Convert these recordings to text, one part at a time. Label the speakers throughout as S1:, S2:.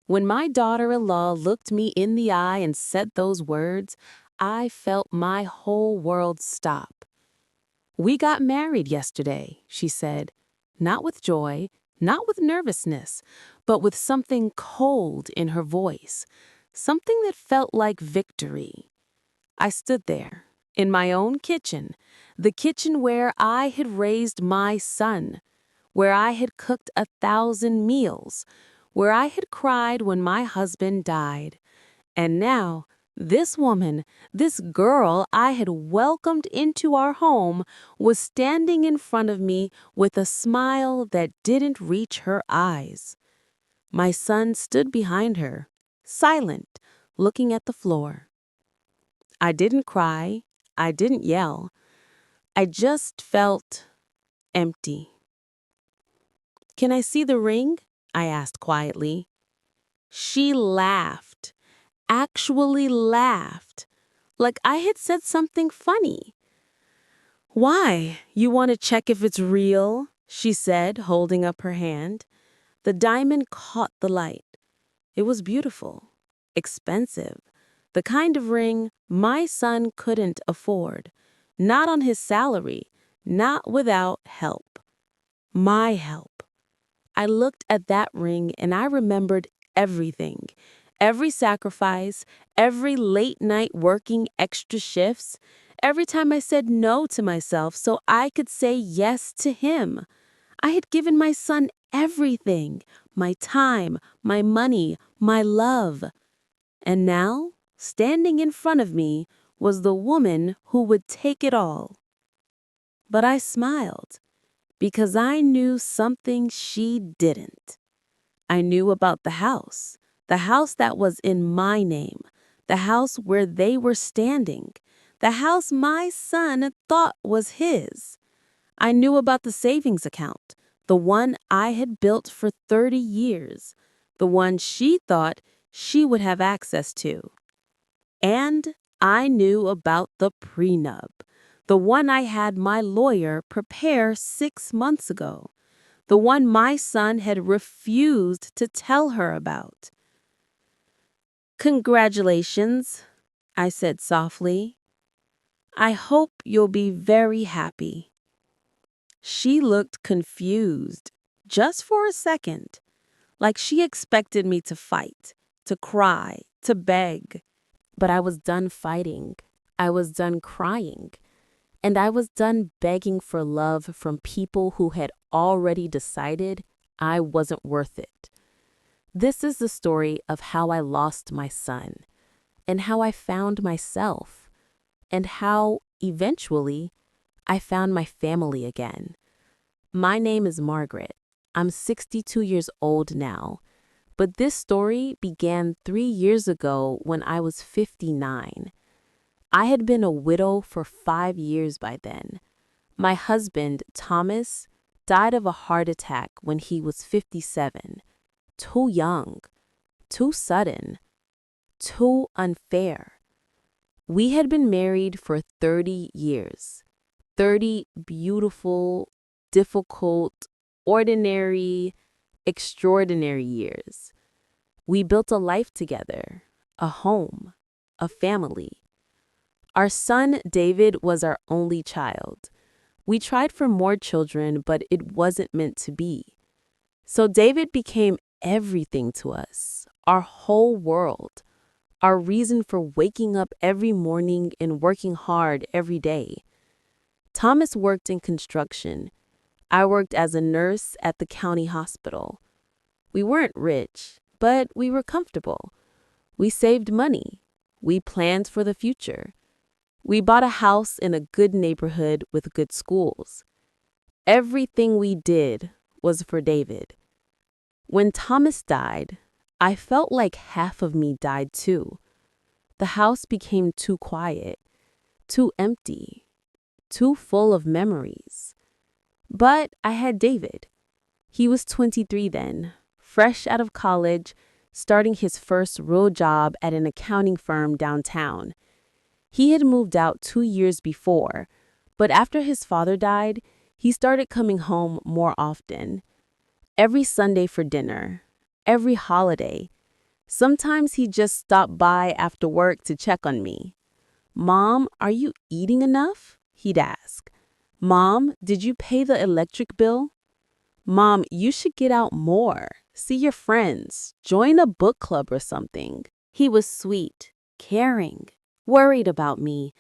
S1: When my daughter-in-law looked me in the eye and said those words, I felt my whole world stop. "We got married yesterday," she said, not with joy, not with nervousness, but with something cold in her voice, something that felt like victory. I stood there, in my own kitchen, the kitchen where I had raised my son, where I had cooked 1,000 meals, where I had cried when my husband died. And now, this woman, this girl I had welcomed into our home, was standing in front of me with a smile that didn't reach her eyes. My son stood behind her, silent, looking at the floor. I didn't cry. I didn't yell. I just felt empty. "Can I see the ring?" I asked quietly. She laughed, actually laughed, like I had said something funny. "Why? You want to check if it's real?" she said, holding up her hand. The diamond caught the light. It was beautiful, expensive, the kind of ring my son couldn't afford. Not on his salary, not without help. My help. I looked at that ring and I remembered everything. Every sacrifice, every late night working extra shifts, every time I said no to myself so I could say yes to him. I had given my son everything, my time, my money, my love. And now, standing in front of me, was the woman who would take it all. But I smiled, because I knew something she didn't. I knew about the house that was in my name, the house where they were standing, the house my son thought was his. I knew about the savings account, the one I had built for 30 years, the one she thought she would have access to. And I knew about the prenup, the one I had my lawyer prepare 6 months ago, the one my son had refused to tell her about. "Congratulations," I said softly. "I hope you'll be very happy." She looked confused, just for a second, like she expected me to fight, to cry, to beg. But I was done fighting. I was done crying. And I was done begging for love from people who had already decided I wasn't worth it. This is the story of how I lost my son, and how I found myself, and how, eventually, I found my family again. My name is Margaret. I'm 62 years old now, but this story began 3 years ago when I was 59. I had been a widow for 5 years by then. My husband, Thomas, died of a heart attack when he was 57. Too young, too sudden, too unfair. We had been married for 30 years. 30 beautiful, difficult, ordinary, extraordinary years. We built a life together, a home, a family. Our son, David, was our only child. We tried for more children, but it wasn't meant to be. So David became everything to us, our whole world, our reason for waking up every morning and working hard every day. Thomas worked in construction. I worked as a nurse at the county hospital. We weren't rich, but we were comfortable. We saved money. We planned for the future. We bought a house in a good neighborhood with good schools. Everything we did was for David. When Thomas died, I felt like half of me died too. The house became too quiet, too empty, too full of memories. But I had David. He was 23 then, fresh out of college, starting his first real job at an accounting firm downtown. He had moved out 2 years before, but after his father died, he started coming home more often. Every Sunday for dinner, every holiday, Sometimes he'd just stop by after work to check on me. Mom, are you eating enough? He'd ask. Mom, did you pay the electric bill? Mom, you should get out more. See your friends. Join a book club or something. He was sweet, caring, worried about me.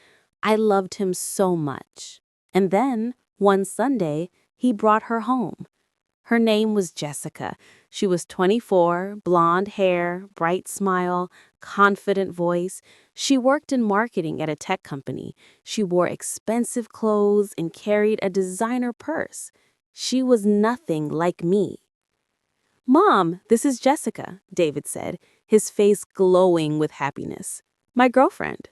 S1: I loved him so much. And then, one Sunday, he brought her home. Her name was Jessica. She was 24, blonde hair, bright smile, confident voice. She worked in marketing at a tech company. She wore expensive clothes and carried a designer purse. She was nothing like me. Mom, this is Jessica, David said, his face glowing with happiness. My girlfriend.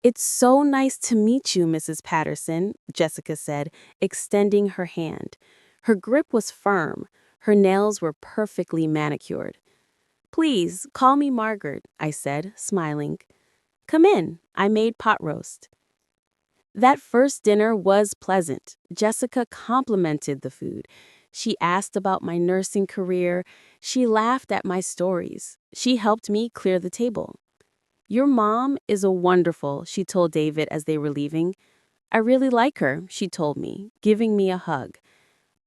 S1: It's so nice to meet you, Mrs. Patterson, Jessica said, extending her hand. Her grip was firm. Her nails were perfectly manicured. Please, call me Margaret, I said, smiling. Come in, I made pot roast. That first dinner was pleasant. Jessica complimented the food. She asked about my nursing career. She laughed at my stories. She helped me clear the table. Your mom is a wonderful, she told David as they were leaving. I really like her, she told me, giving me a hug.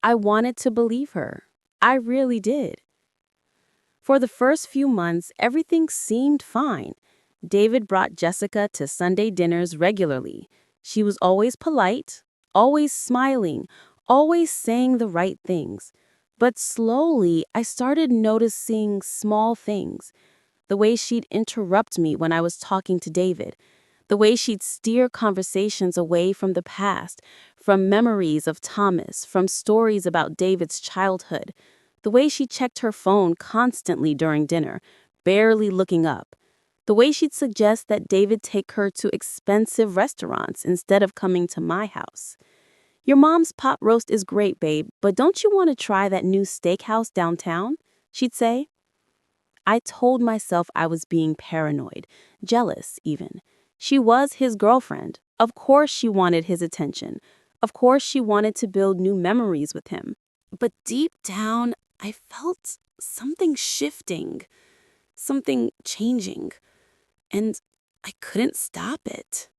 S1: I wanted to believe her. I really did. For the first few months, everything seemed fine. David brought Jessica to Sunday dinners regularly. She was always polite, always smiling, always saying the right things. But slowly, I started noticing small things. The way she'd interrupt me when I was talking to David. The way she'd steer conversations away from the past, from memories of Thomas, from stories about David's childhood. The way she checked her phone constantly during dinner, barely looking up. The way she'd suggest that David take her to expensive restaurants instead of coming to my house. Your mom's pot roast is great, babe, but don't you want to try that new steakhouse downtown? She'd say. I told myself I was being paranoid, jealous even. She was his girlfriend. Of course she wanted his attention. Of course she wanted to build new memories with him. But deep down, I felt something shifting, something changing, and I couldn't stop it.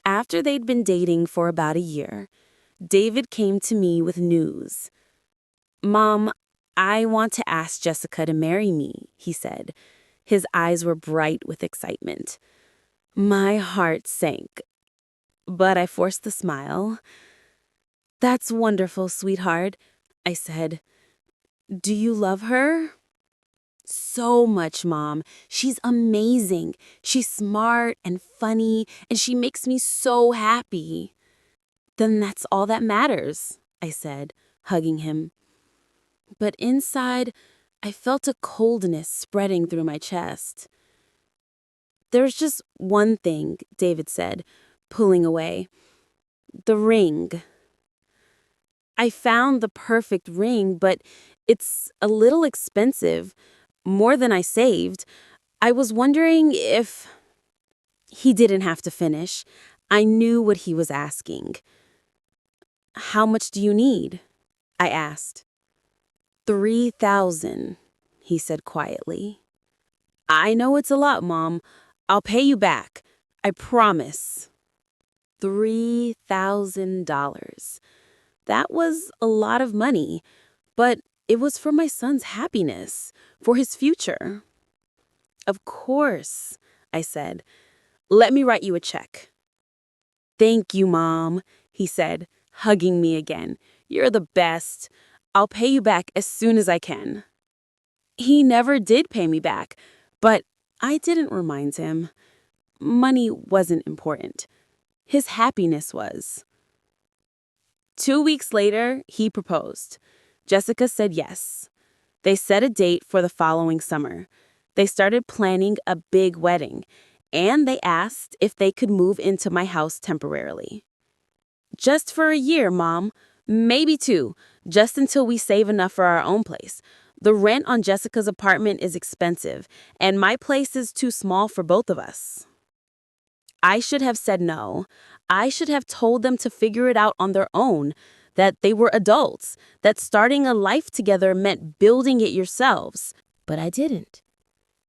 S1: After they'd been dating for about a year, David came to me with news. Mom, I want to ask Jessica to marry me, he said. His eyes were bright with excitement. My heart sank, but I forced the smile. That's wonderful, sweetheart, I said. Do you love her? So much, Mom. She's amazing. She's smart and funny, and she makes me so happy. Then that's all that matters, I said, hugging him. But inside, I felt a coldness spreading through my chest. There's just one thing, David said, pulling away. The ring. I found the perfect ring, but it's a little expensive, more than I saved. I was wondering if... He didn't have to finish. I knew what he was asking. How much do you need? I asked. 3,000, he said quietly. I know it's a lot, Mom. I'll pay you back. I promise. $3,000. That was a lot of money, but it was for my son's happiness, for his future. Of course, I said. Let me write you a check. Thank you, Mom, he said, hugging me again. You're the best. I'll pay you back as soon as I can. He never did pay me back, but I didn't remind him. Money wasn't important. His happiness was. 2 weeks later, he proposed. Jessica said yes. They set a date for the following summer. They started planning a big wedding, and they asked if they could move into my house temporarily. Just for a year, Mom. Maybe 2, just until we save enough for our own place. The rent on Jessica's apartment is expensive, and my place is too small for both of us. I should have said no. I should have told them to figure it out on their own, that they were adults, that starting a life together meant building it yourselves.
S2: But I didn't,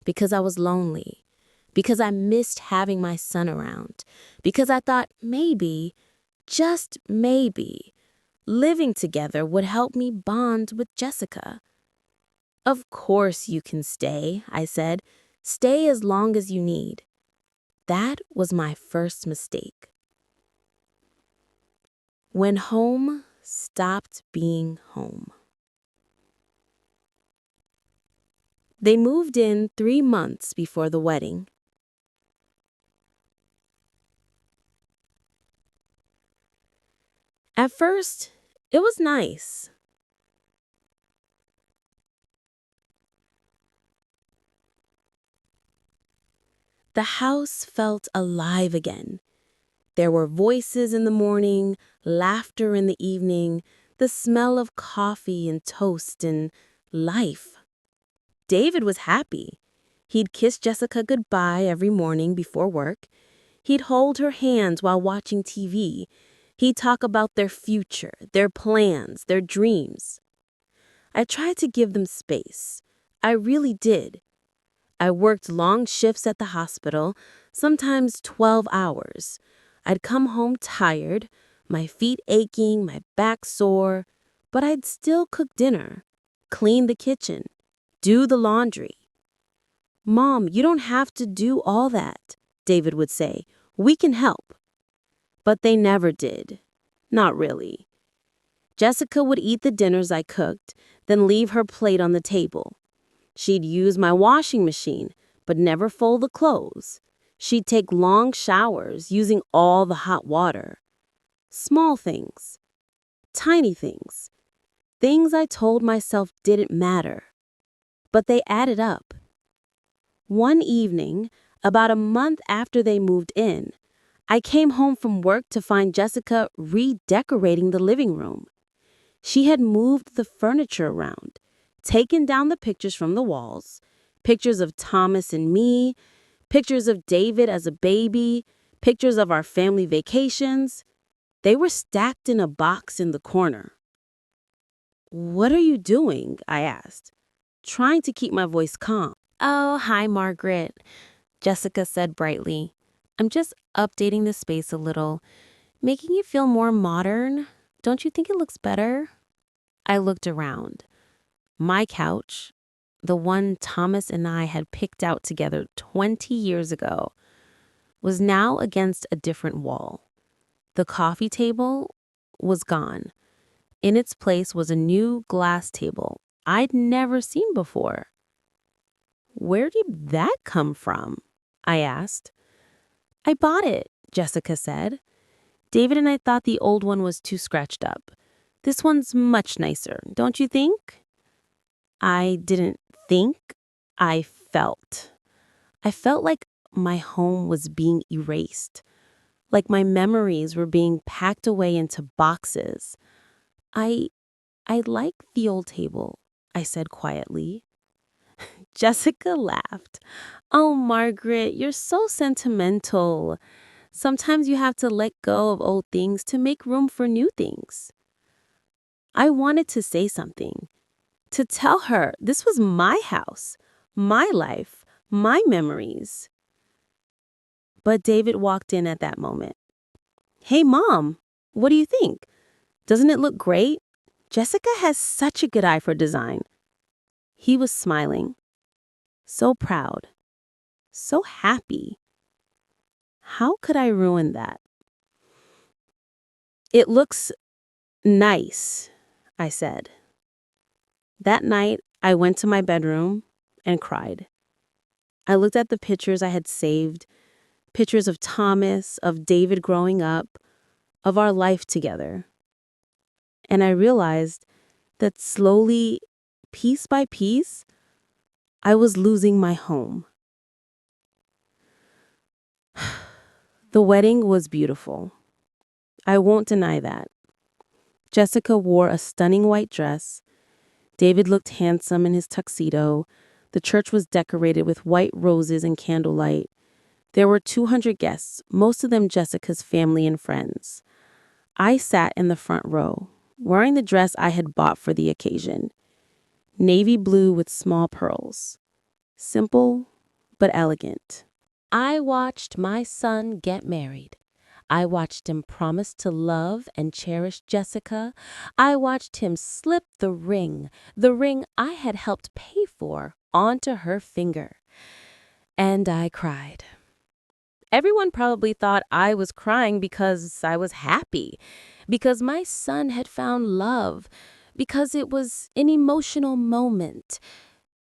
S2: because I was lonely, because I missed having my son around, because I thought maybe, just maybe, living together would help me bond with Jessica. Of course you can stay, I said. Stay as long as you need. That was my first mistake. When home stopped being home. They moved in 3 months before the wedding. At first, it was nice. The house felt alive again. There were voices in the morning, laughter in the evening, the smell of coffee and toast and life. David was happy. He'd kiss Jessica goodbye every morning before work. He'd hold her hands while watching TV. He'd talk about their future, their plans, their dreams. I tried to give them space. I really did. I worked long shifts at the hospital, sometimes 12 hours. I'd come home tired, my feet aching, my back sore, but I'd still cook dinner, clean the kitchen, do the laundry. "Mom, you don't have to do all that," David would say. "We can help." But they never did. Not really. Jessica would eat the dinners I cooked, then leave her plate on the table. She'd use my washing machine, but never fold the clothes. She'd take long showers, using all the hot water. Small things. Tiny things. Things I told myself didn't matter. But they added up. One evening, about a month after they moved in, I came home from work to find Jessica redecorating the living room. She had moved the furniture around, taken down the pictures from the walls, pictures of Thomas and me, pictures of David as a baby, pictures of our family vacations. They were stacked in a box in the corner. "What are you doing?" I asked, trying to keep my voice calm. "Oh, hi, Margaret," Jessica said brightly. "I'm just updating the space a little, making it feel more modern. Don't you think it looks better?" I looked around. My couch, the one Thomas and I had picked out together 20 years ago, was now against a different wall. The coffee table was gone. In its place was a new glass table I'd never seen before. "Where did that come from?" I asked. "I bought it," Jessica said. "David and I thought the old one was too scratched up. This one's much nicer, don't you think?" I didn't think, I felt. I felt like my home was being erased, like my memories were being packed away into boxes. I like the old table," I said quietly. Jessica laughed. "Oh, Margaret, you're so sentimental. Sometimes you have to let go of old things to make room for new things." I wanted to say something, to tell her this was my house, my life, my memories. But David walked in at that moment. "Hey, Mom, what do you think? Doesn't it look great? Jessica has such a good eye for design." He was smiling. So proud. So happy. How could I ruin that? "It looks nice," I said. That night, I went to my bedroom and cried. I looked at the pictures I had saved, pictures of Thomas, of David growing up, of our life together. And I realized that slowly, piece by piece, I was losing my home. The wedding was beautiful. I won't deny that. Jessica wore a stunning white dress. David looked handsome in his tuxedo. The church was decorated with white roses and candlelight. There were 200 guests, most of them Jessica's family and friends. I sat in the front row, wearing the dress I had bought for the occasion. navy blue with small pearls. Simple, but elegant.
S1: I watched my son get married. I watched him promise to love and cherish Jessica. I watched him slip the ring I had helped pay for, onto her finger. And I cried. Everyone probably thought I was crying because I was happy, because my son had found love, because it was an emotional moment.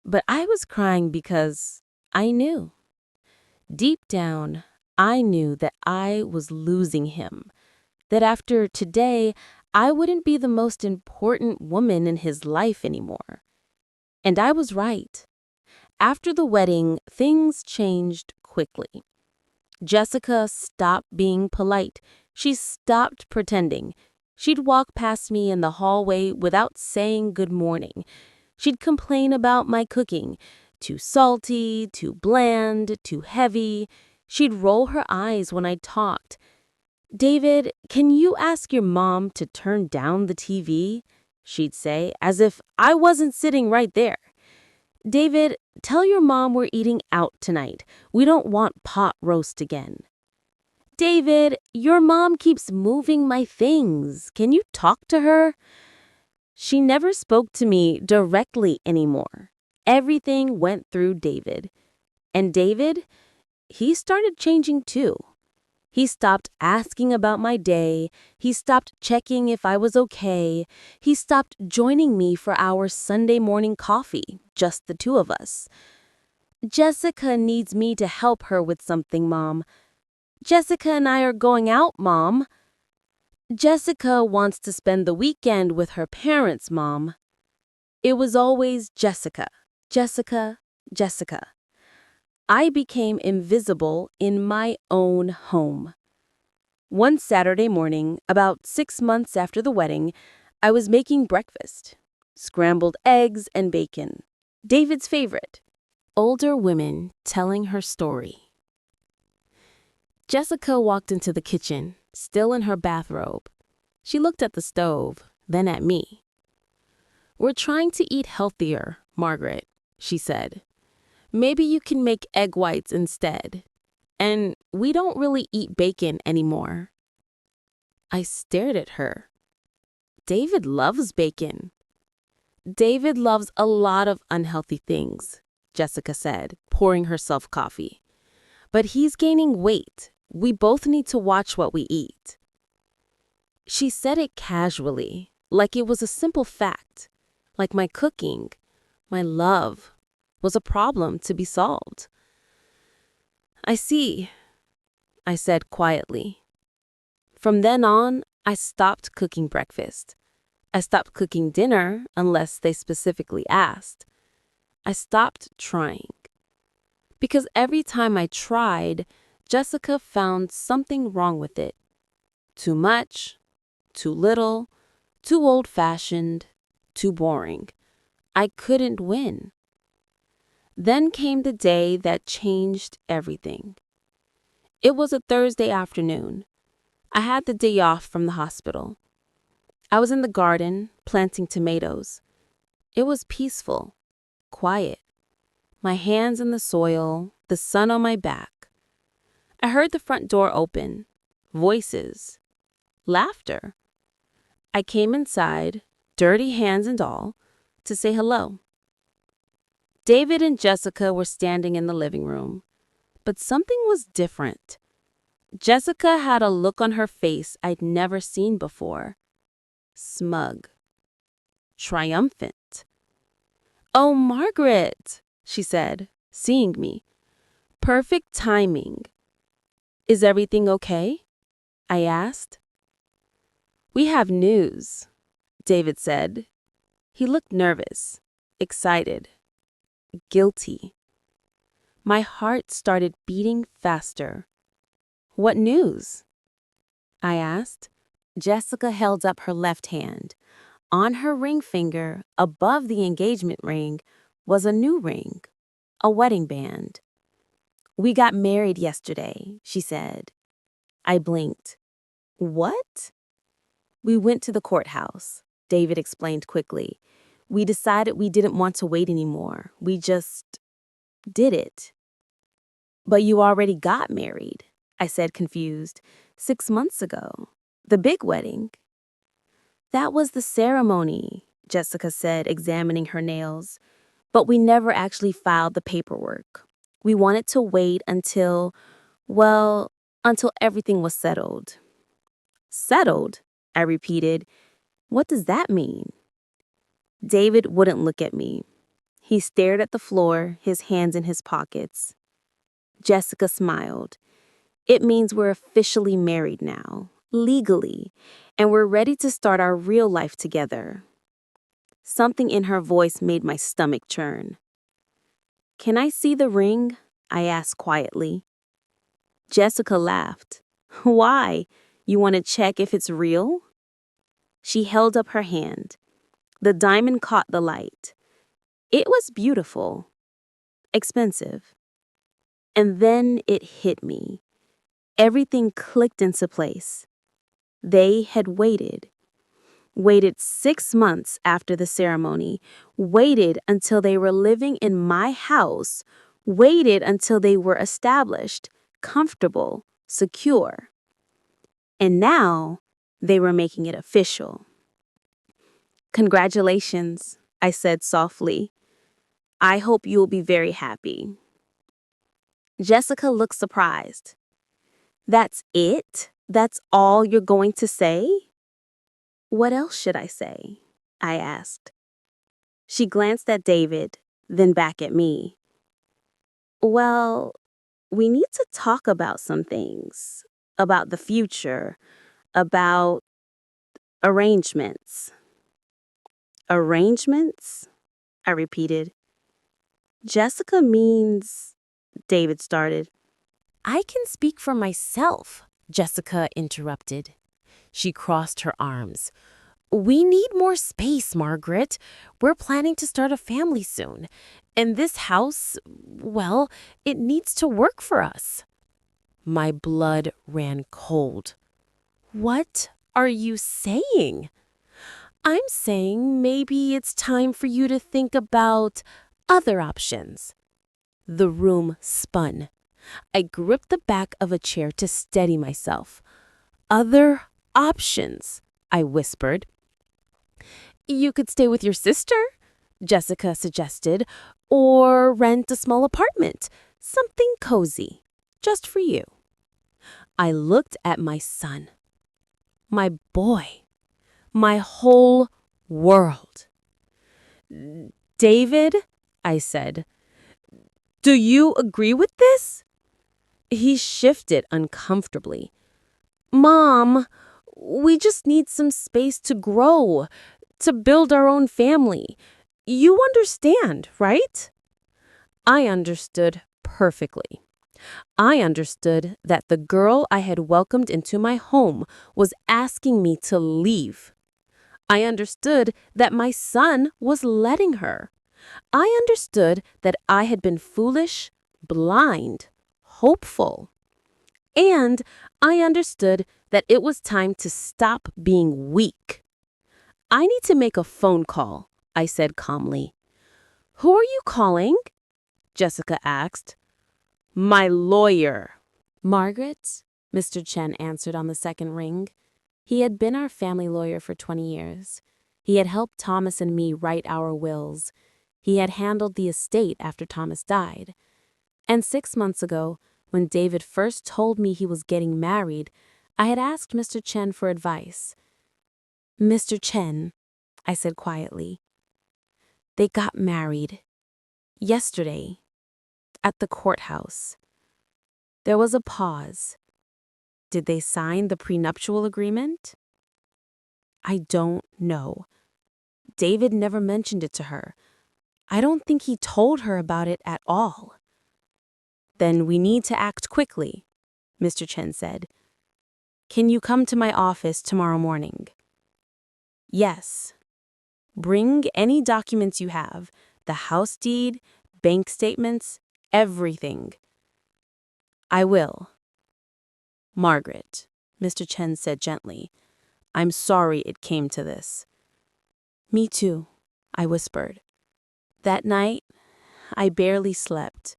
S1: But I was crying because I knew. Deep down, I knew that I was losing him, that after today, I wouldn't be the most important woman in his life anymore. And I was right. After the wedding, things changed quickly. Jessica stopped being polite. She stopped pretending. She'd walk past me in the hallway without saying good morning. She'd complain about my cooking. Too salty, too bland, too heavy. She'd roll her eyes when I talked. "David, can you ask your mom to turn down the TV?" she'd say, as if I wasn't sitting right there. "David, tell your mom we're eating out tonight. We don't want pot roast again." "David, your mom keeps moving my things. Can you talk to her?" She never spoke to me directly anymore. Everything went through David. And David, he started changing too. He stopped asking about my day. He stopped checking if I was okay. He stopped joining me for our Sunday morning coffee, just the two of us. "Jessica needs me to help her with something, Mom." "Jessica and I are going out, Mom." "Jessica wants to spend the weekend with her parents, Mom." It was always Jessica, Jessica, Jessica. I became invisible in my own home. One Saturday morning, about 6 months after the wedding, I was making breakfast. Scrambled eggs and bacon. David's favorite. Older women telling her story. Jessica walked into the kitchen, still in her bathrobe. She looked at the stove, then at me. "We're trying to eat healthier, Margaret," she said. "Maybe you can make egg whites instead. And we don't really eat bacon anymore." I stared at her. "David loves bacon." "David loves a lot of unhealthy things," Jessica said, pouring herself coffee. "But he's gaining weight. We both need to watch what we eat." She said it casually, like it was a simple fact, like my cooking, my love, was a problem to be solved. "I see," I said quietly. From then on, I stopped cooking breakfast. I stopped cooking dinner unless they specifically asked. I stopped trying. Because every time I tried, Jessica found something wrong with it. Too much, too little, too old-fashioned, too boring. I couldn't win. Then came the day that changed everything. It was a Thursday afternoon. I had the day off from the hospital. I was in the garden, planting tomatoes. It was peaceful, quiet. My hands in the soil, the sun on my back. I heard the front door open, voices, laughter. I came inside, dirty hands and all, to say hello. David and Jessica were standing in the living room, but something was different. Jessica had a look on her face I'd never seen before. Smug. Triumphant. "Oh, Margaret," she said, seeing me. "Perfect timing." "Is everything okay?" I asked. "We have news," David said. He looked nervous, excited, guilty. My heart started beating faster. "What news?" I asked. Jessica held up her left hand. On her ring finger, above the engagement ring, was a new ring, a wedding band. "We got married yesterday," she said. I blinked. "What?" "We went to the courthouse," David explained quickly.
S2: We decided we didn't want to wait anymore. We just did it. But you already got married, I said, confused. 6 months ago. The big wedding. That was the ceremony, Jessica said, examining her nails. But we never actually filed the paperwork. We wanted to wait well, until everything was settled. Settled? I repeated. What does that mean? David wouldn't look at me. He stared at the floor, his hands in his pockets. Jessica smiled. It means we're officially married now, legally, and we're ready to start our real life together. Something in her voice made my stomach churn. Can I see the ring? I asked quietly. Jessica laughed. Why? You want to check if it's real? She held up her hand. The diamond caught the light. It was beautiful. Expensive. And then it hit me. Everything clicked into place. They had waited 6 months after the ceremony, waited until they were living in my house, waited until they were established, comfortable, secure. And now they were making it official. Congratulations, I said softly. I hope you'll be very happy. Jessica looked surprised. That's it? That's all you're going to say? What else should I say? I asked. She glanced at David, then back at me. Well, we need to talk about some things. About the future. About arrangements. Arrangements? I repeated. Jessica means, David started.
S1: I can speak for myself, Jessica interrupted. She crossed her arms. We need more space, Margaret. We're planning to start a family soon. And this house, well, it needs to work for us. My blood ran cold. What are you saying? I'm saying maybe it's time for you to think about other options. The room spun. I gripped the back of a chair to steady myself. Other options, I whispered. You could stay with your sister, Jessica suggested, or rent a small apartment, something cozy, just for you. I looked at my son, my boy, my whole world. David, I said, do you agree with this? He shifted uncomfortably. Mom, we just need some space to grow, to build our own family. You understand, right? I understood perfectly. I understood that the girl I had welcomed into my home was asking me to leave. I understood that my son was letting her. I understood that I had been foolish, blind, hopeful. And I understood that it was time to stop being weak. I need to make a phone call, I said calmly. Who are you calling? Jessica asked. My lawyer. Margaret, Mr. Chen answered on the second ring. He had been our family lawyer for 20 years. He had helped Thomas and me write our wills. He had handled the estate after Thomas died. And 6 months ago, when David first told me he was getting married, I had asked Mr. Chen for advice. Mr. Chen, I said quietly, they got married. Yesterday. At the courthouse. There was a pause. Did they sign the prenuptial agreement? I don't know. David never mentioned it to her. I don't think he told her about it at all. Then we need to act quickly, Mr. Chen said. Can you come to my office tomorrow morning? Yes. Bring any documents you have, the house deed, bank statements, everything. I will. Margaret, Mr. Chen said gently, I'm sorry it came to this. Me too,
S2: I whispered. That night, I barely slept.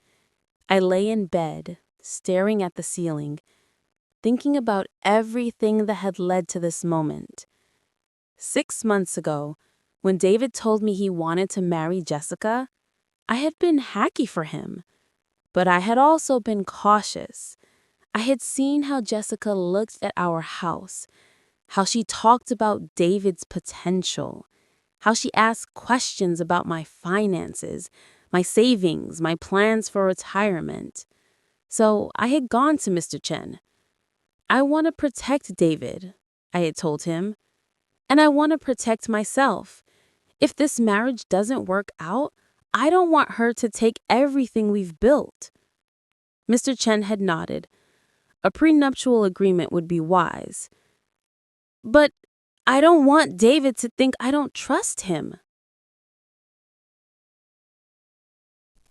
S2: I lay in bed, staring at the ceiling, thinking about everything that had led to this moment. 6 months ago, when David told me he wanted to marry Jessica, I had been happy for him, but I had also been cautious. I had seen how Jessica looked at our house, how she talked about David's potential, how she asked questions about my finances, my savings, my plans for retirement. So I had gone to Mr. Chen. I want to protect David, I had told him, and I want to protect myself. If this marriage doesn't work out, I don't want her to take everything we've built. Mr. Chen had nodded. A prenuptial agreement would be wise. But I don't want David to think I don't trust him.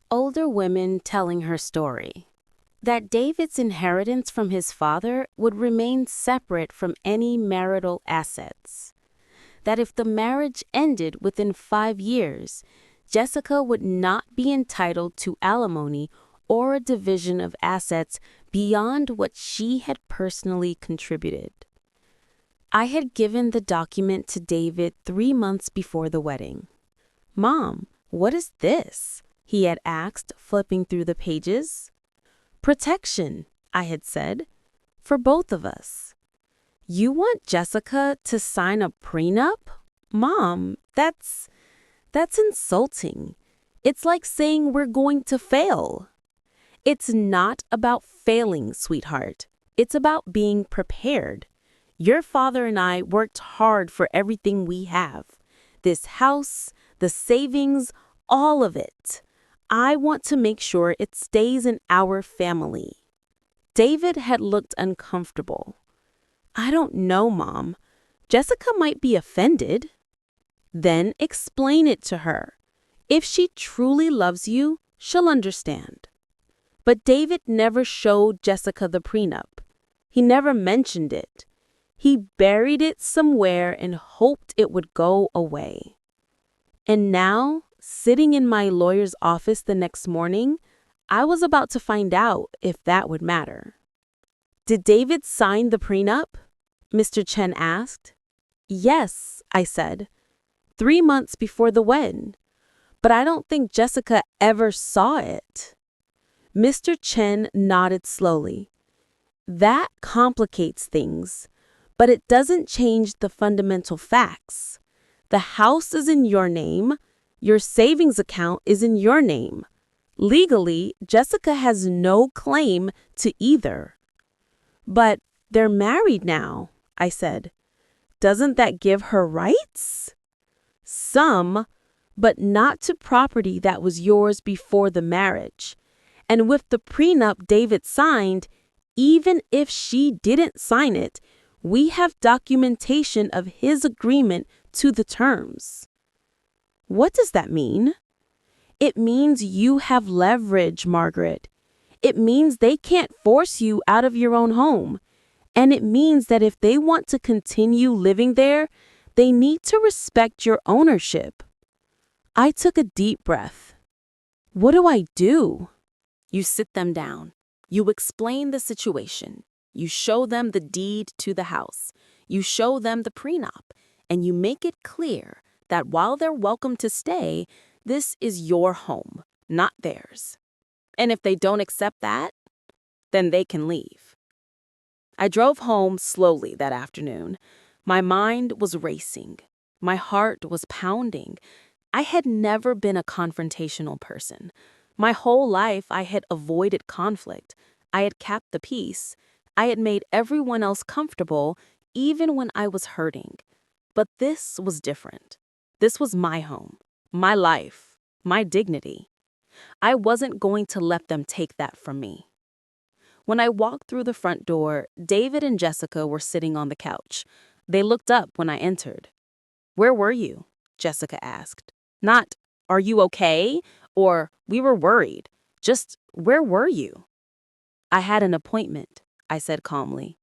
S2: Older women telling her story. That David's inheritance from his father would remain separate from any marital assets. That if the marriage ended within 5 years, Jessica would not be entitled to alimony or a division of assets beyond what she had personally contributed. I had given the document to David 3 months before the wedding. "Mom, what is this?" he had asked, flipping through the pages. "Protection," I had said, "for both of us." "You want Jessica to sign a prenup? Mom, that's insulting. It's like saying we're going to fail." "It's not about failing, sweetheart. It's about being prepared. Your father and I worked hard for everything we have. This house, the savings, all of it. I want to make sure it stays in our family." David had looked uncomfortable. "I don't know, Mom. Jessica might be offended." "Then explain it to her. If she truly loves you, she'll understand." But David never showed Jessica the prenup. He never mentioned it. He buried it somewhere and hoped it would go away. And now, sitting in my lawyer's office the next morning, I was about to find out if that would matter. "Did David sign the prenup?" Mr. Chen asked. "Yes," I said, 3 months before the wedding. "But I don't think Jessica ever saw it." Mr. Chen nodded slowly. "That complicates things, but it doesn't change the fundamental facts. The house is in your name. Your savings account is in your name. Legally, Jessica has no claim to either." "But they're married now," I said. "Doesn't that give her rights?" "Some, but not to property that was yours before the marriage. And with the prenup David signed, even if she didn't sign it, we have documentation of his agreement to the terms." "What does that mean?" "It means you have leverage, Margaret. It means they can't force you out of your own home. And it means that if they want to continue living there, they need to respect your ownership." I took a deep breath. "What do I do?" "You sit them down. You explain the situation. You show them the deed to the house. You show them the prenup. And you make it clear that while they're welcome to stay, this is your home, not theirs. And if they don't accept that, then they can leave." I drove home slowly that afternoon. My mind was racing. My heart was pounding. I had never been a confrontational person. My whole life, I had avoided conflict. I had kept the peace. I had made everyone else comfortable, even when I was hurting. But this was different. This was my home, my life, my dignity. I wasn't going to let them take that from me. When I walked through the front door, David and Jessica were sitting on the couch. They looked up when I entered. "Where were you?" Jessica asked. Not, "Are you okay?" or "We were worried." Just, "Where were you?" "I had an appointment," I said calmly.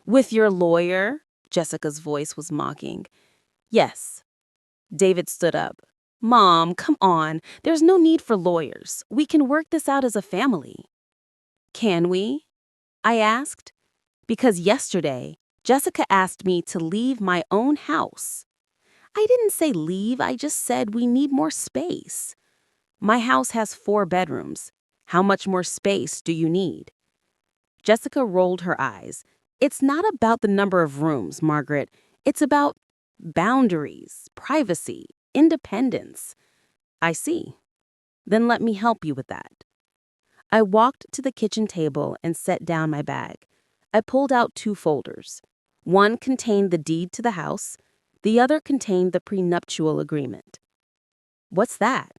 S2: "With your lawyer?" Jessica's voice was mocking. "Yes." David stood up.
S1: Mom, come on. There's no need for lawyers. We can work this out as a family. Can we? I asked. Because yesterday, Jessica asked me to leave my own house. I didn't say leave, I just said we need more space. My house has 4 bedrooms. How much more space do you need? Jessica rolled her eyes. It's not about the number of rooms, Margaret. It's about boundaries, privacy, independence. I see. Then let me help you with that. I walked to the kitchen table and set down my bag. I pulled out 2 folders. One contained the deed to the house. The other contained the prenuptial agreement. What's that?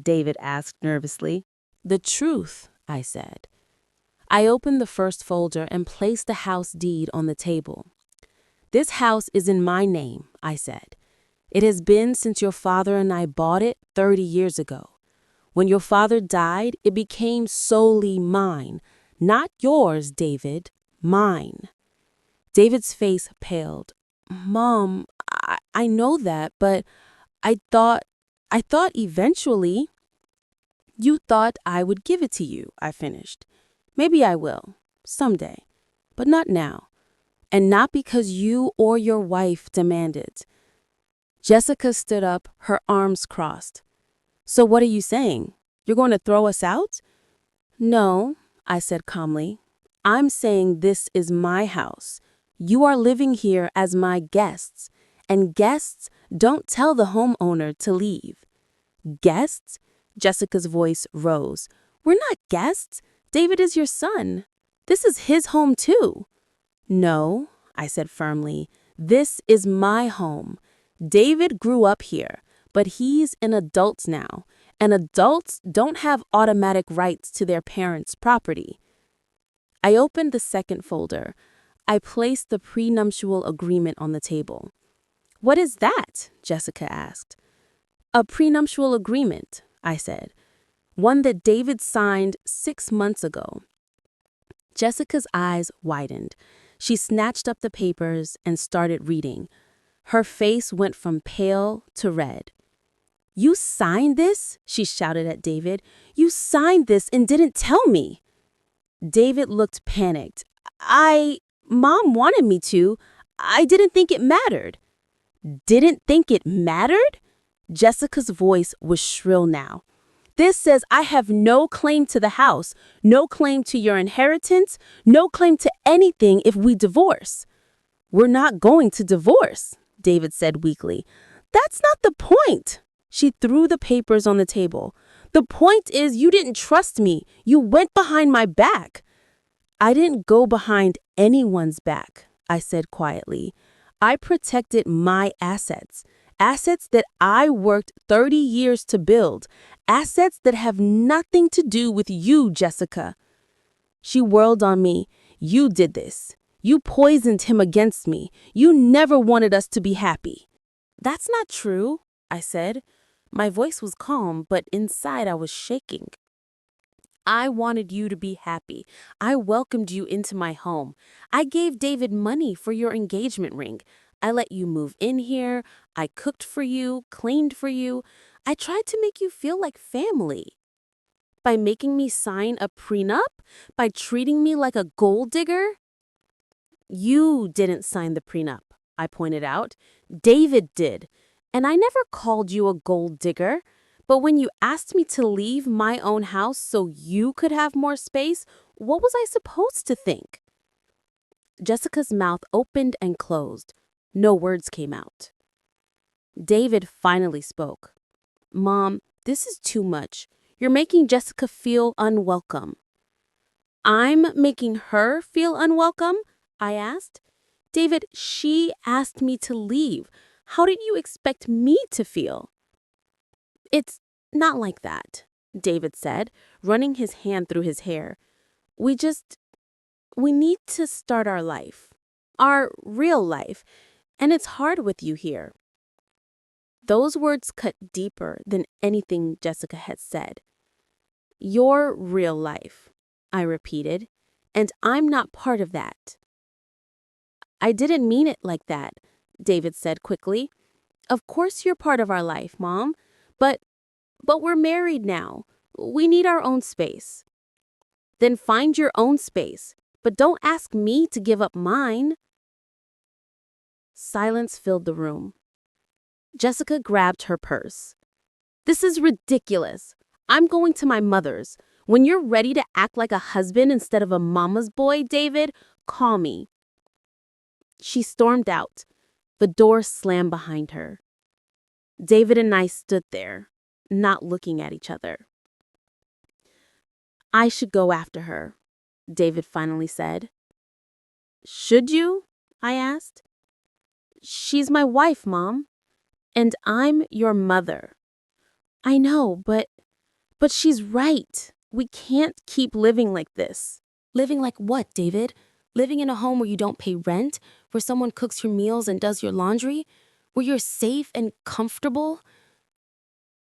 S1: David asked nervously. The truth, I said. I opened the first folder and placed the house deed on the table. This house is in my name, I said. It has been since your father and I bought it 30 years ago. When your father died, it became solely mine. Not yours, David. Mine. David's face paled. Mom, I know that, but I thought eventually. You thought I would give it to you, I finished. Maybe I will, someday, but not now. And not because you or your wife demand it. Jessica stood up, her arms crossed. So what are you saying? You're going to throw us out? No, I said calmly. I'm saying this is my house. You are living here as my guests, and guests don't tell the homeowner to leave. Guests? Jessica's voice rose. We're not guests. David is your son. This is his home too. No, I said firmly. This is my home. David grew up here, but he's an adult now, and adults don't have automatic rights to their parents' property. I opened the second folder. I placed the prenuptial agreement on the table. What is that? Jessica asked. A prenuptial agreement, I said. One that David signed 6 months ago. Jessica's eyes widened. She snatched up the papers and started reading. Her face went from pale to red. You signed this? She shouted at David. You signed this and didn't tell me. David looked panicked. Mom wanted me to. I didn't think it mattered. Didn't think it mattered? Jessica's voice was shrill now. This says I have no claim to the house, no claim to your inheritance, no claim to anything if we divorce. We're not going to divorce, David said weakly. That's not the point. She threw the papers on the table. The point is you didn't trust me. You went behind my back. I didn't go behind anyone's back, I said quietly. I protected my assets. Assets that I worked 30 years to build. Assets that have nothing to do with you, Jessica. She whirled on me. You did this. You poisoned him against me. You never wanted us to be happy. That's not true, I said. My voice was calm, but inside I was shaking. I wanted you to be happy. I welcomed you into my home. I gave David money for your engagement ring. I let you move in here. I cooked for you, cleaned for you. I tried to make you feel like family. By making me sign a prenup? By treating me like a gold digger? You didn't sign the prenup, I pointed out. David did. And I never called you a gold digger. But when you asked me to leave my own house so you could have more space, what was I supposed to think? Jessica's mouth opened and closed. No words came out. David finally spoke. Mom, this is too much. You're making Jessica feel unwelcome. I'm making her feel unwelcome? I asked. David, she asked me to leave. How did you expect me to feel? It's not like that, David said, running his hand through his hair. We need to start our life. Our real life. And it's hard with you here. Those words cut deeper than anything Jessica had said. Your real life, I repeated, and I'm not part of that. I didn't mean it like that, David said quickly. Of course you're part of our life, Mom,
S2: But, but we're married now. We need our own space. Then find your own space, but don't ask me to give up mine. Silence filled the room. Jessica grabbed her purse. This is ridiculous. I'm going to my mother's. When you're ready to act like a husband instead of a mama's boy, David, call me. She stormed out. The door slammed behind her. David and I stood there, not looking at each other. I should go after her, David finally said. Should you? I asked. She's my wife, Mom. And I'm your mother. I know, but she's right. We can't keep living like this. Living like what, David? Living in a home where you don't pay rent, where someone cooks your meals and does your laundry, where you're safe and comfortable?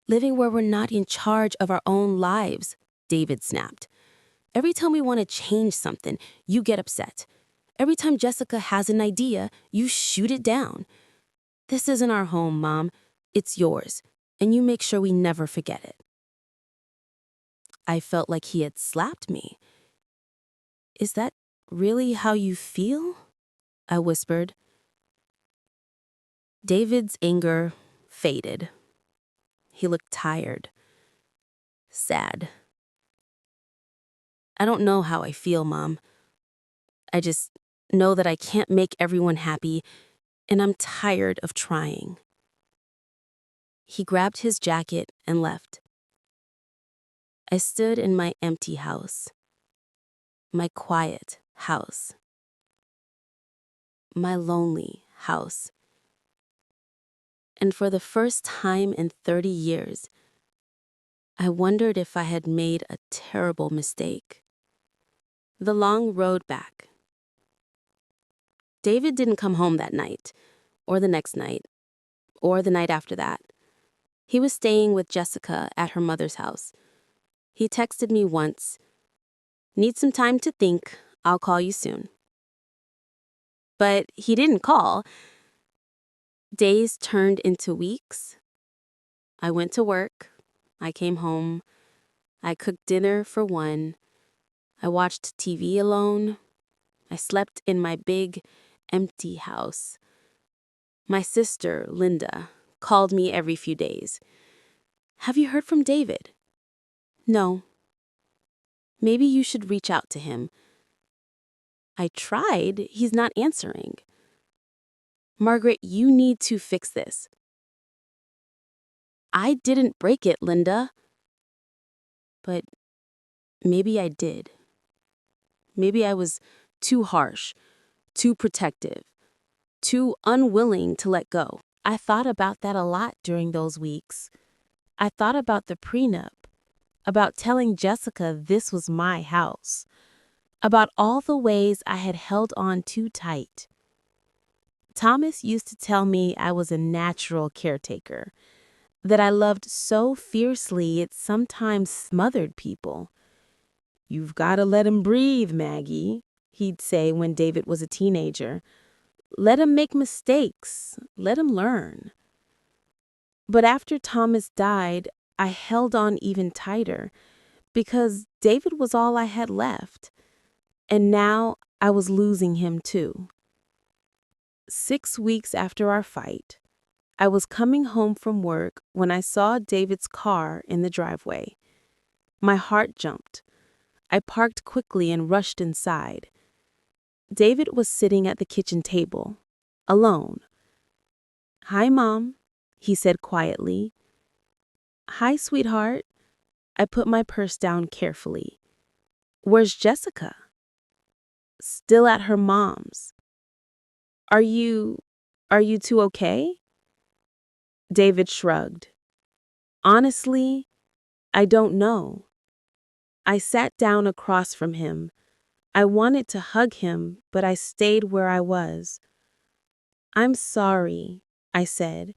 S2: Living where we're not in charge of our own lives, David snapped. Every time we want to change something, you get upset. Every time Jessica has an idea, you shoot it down. This isn't our home, Mom. It's yours, and you make sure we never forget it. I felt like he had slapped me. Is that really how you feel? I whispered. David's anger faded. He looked tired, sad. I don't know how I feel, Mom. I just know that I can't make everyone happy, and I'm tired of trying. He grabbed his jacket and left. I stood in my empty house, my quiet house, my lonely house. And for the first time in 30 years, I wondered if I had made a terrible mistake. The long road back. David didn't come home that night, or the next night, or the night after that. He was staying with Jessica at her mother's house. He texted me once, "Need some time to think, I'll call you soon." But he didn't call. Days turned into weeks. I went to work. I came home. I cooked dinner for one. I watched TV alone. I slept in my big, empty house. My sister, Linda, called me every few days. "Have you heard from David?" "No." "Maybe you should reach out to him." "I tried. He's not answering." "Margaret, you need to fix this." "I didn't break it, Linda." But maybe I did. Maybe I was too harsh, too protective, too unwilling to let go. I thought about that a lot during those weeks. I thought about the prenup, about telling Jessica this was my house, about all the ways I had held on too tight. Thomas used to tell me I was a natural caretaker, that I loved so fiercely it sometimes smothered people. "You've got to let him breathe, Maggie," he'd say when David was a teenager. "Let him make mistakes. Let him learn." But after Thomas died, I held on even tighter because David was all I had left. And now I was losing him too. 6 weeks after our fight, I was coming home from work when I saw David's car in the driveway. My heart jumped. I parked quickly and rushed inside. David was sitting at the kitchen table, alone. "Hi, Mom," he said quietly. "Hi, sweetheart." I put my purse down carefully. "Where's Jessica?" "Still at her mom's." Are you two okay?" David shrugged. "Honestly, I don't know." I sat down across from him. I wanted to hug him, but I stayed where I was. "I'm sorry," I said,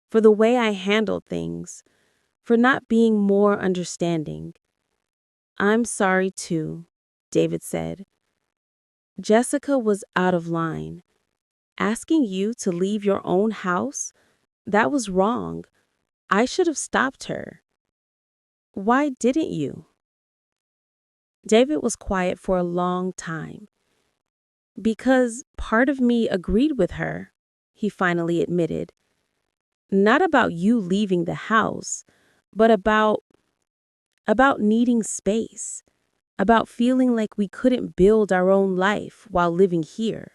S2: "for the way I handled things, for not being more understanding." "I'm sorry too," David said. "Jessica was out of line. Asking you to leave your own house, that was wrong. I should have stopped her. Why didn't you? David was quiet for a long time. Because part of me agreed with her, he finally admitted. Not about you leaving the house, but about needing space, about feeling like we couldn't build our own life while living here.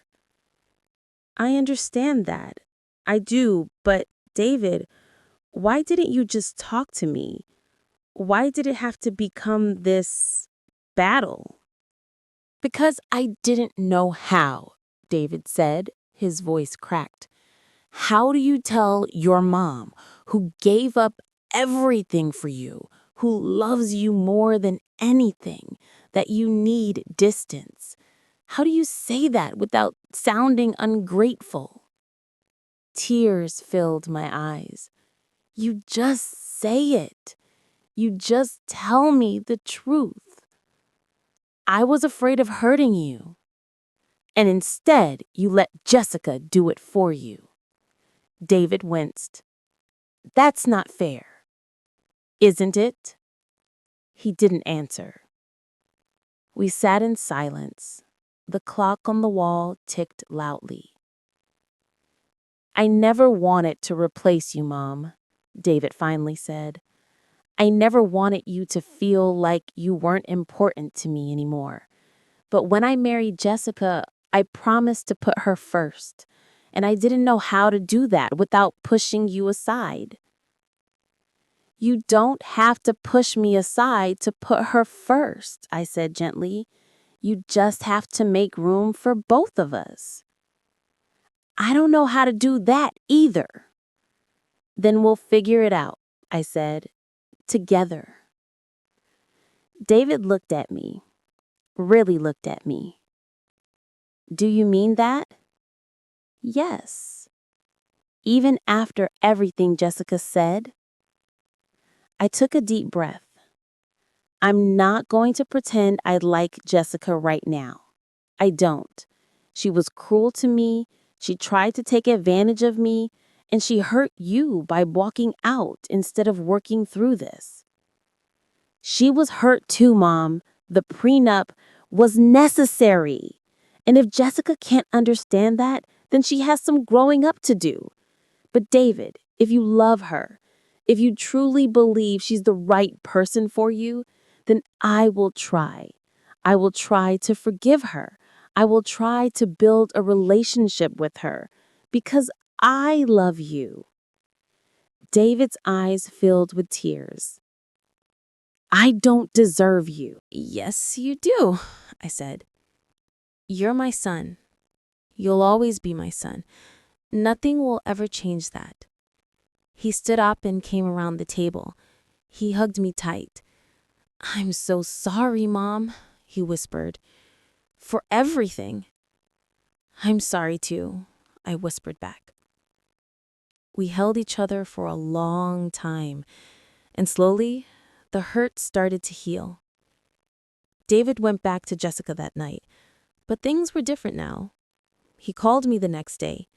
S2: I understand that. I do, but David, why didn't you just talk to me? Why did it have to become this battle?
S1: Because I didn't know how, David said, his voice cracked. How do you tell your mom, who gave up everything for you, who loves you more than anything, that you need distance? How do you say that without sounding ungrateful? Tears filled my eyes. You just say it. You just tell me the truth. I was afraid of hurting you. And instead, you let Jessica do it for you. David winced. That's not fair. Isn't it? He didn't answer. We sat in silence. The clock on the wall ticked loudly. I never wanted to replace you, Mom, David finally said. I never wanted you to feel like you weren't important to me anymore. But when I married Jessica, I promised to put her first, and I didn't know how to do that without pushing you aside. You don't have to push me aside to put her first, I said gently. You just have to make room for both of us. I don't know how to do that either. Then we'll figure it out, I said, together. David looked at me, really looked at me. Do you mean that? Yes. Even after everything Jessica said? I took a deep breath. I'm not going to pretend I like Jessica right now. I don't. She was cruel to me, she tried to take advantage of me, and she hurt you by walking out instead of working through this. She was hurt too, Mom. The prenup was necessary. And if Jessica can't understand that, then she has some growing up to do. But David, if you love her, if you truly believe she's the right person for you, then I will try. I will try to forgive her. I will try to build a relationship with her because I love you. David's eyes filled with tears. I don't deserve you. Yes, you do, I said. You're my son. You'll always be my son. Nothing will ever change that. He stood up and came around the table. He hugged me tight. I'm so sorry, Mom, he whispered. For everything. I'm sorry too, I whispered back. We held each other for a long time, and slowly, the hurt started to heal. David went back to Jessica that night, but things were different now. He called me the next day.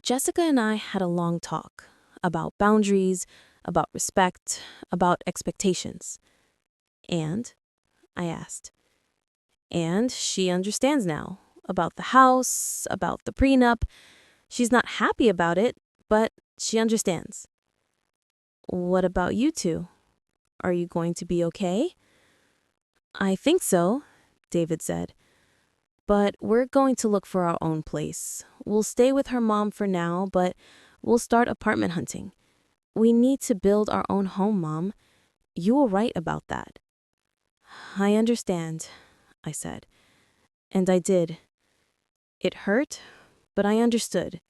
S1: Jessica and I had a long talk about boundaries, about respect, about expectations. And, I asked, and she understands now about the house, about the prenup. She's not happy about it, but she understands. What about you two? Are you going to be okay? I think so, David said. But we're going to look for our own place. We'll stay with her mom for now, but we'll start apartment hunting. We need to build our own home, Mom. You were right about that. I understand, I said. And I did. It hurt, but I understood.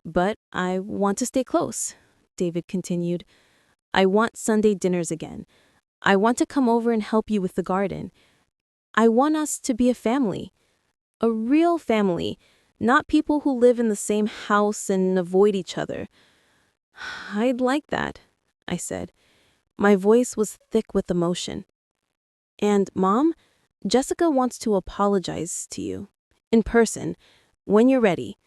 S1: But I want to stay close, David continued. I want Sunday dinners again. I want to come over and help you with the garden. I want us to be a family. A real family, not people who live in the same house and avoid each other. I'd like that, I said. My voice was thick with emotion. And, Mom, Jessica wants to apologize to you. In person, when you're ready.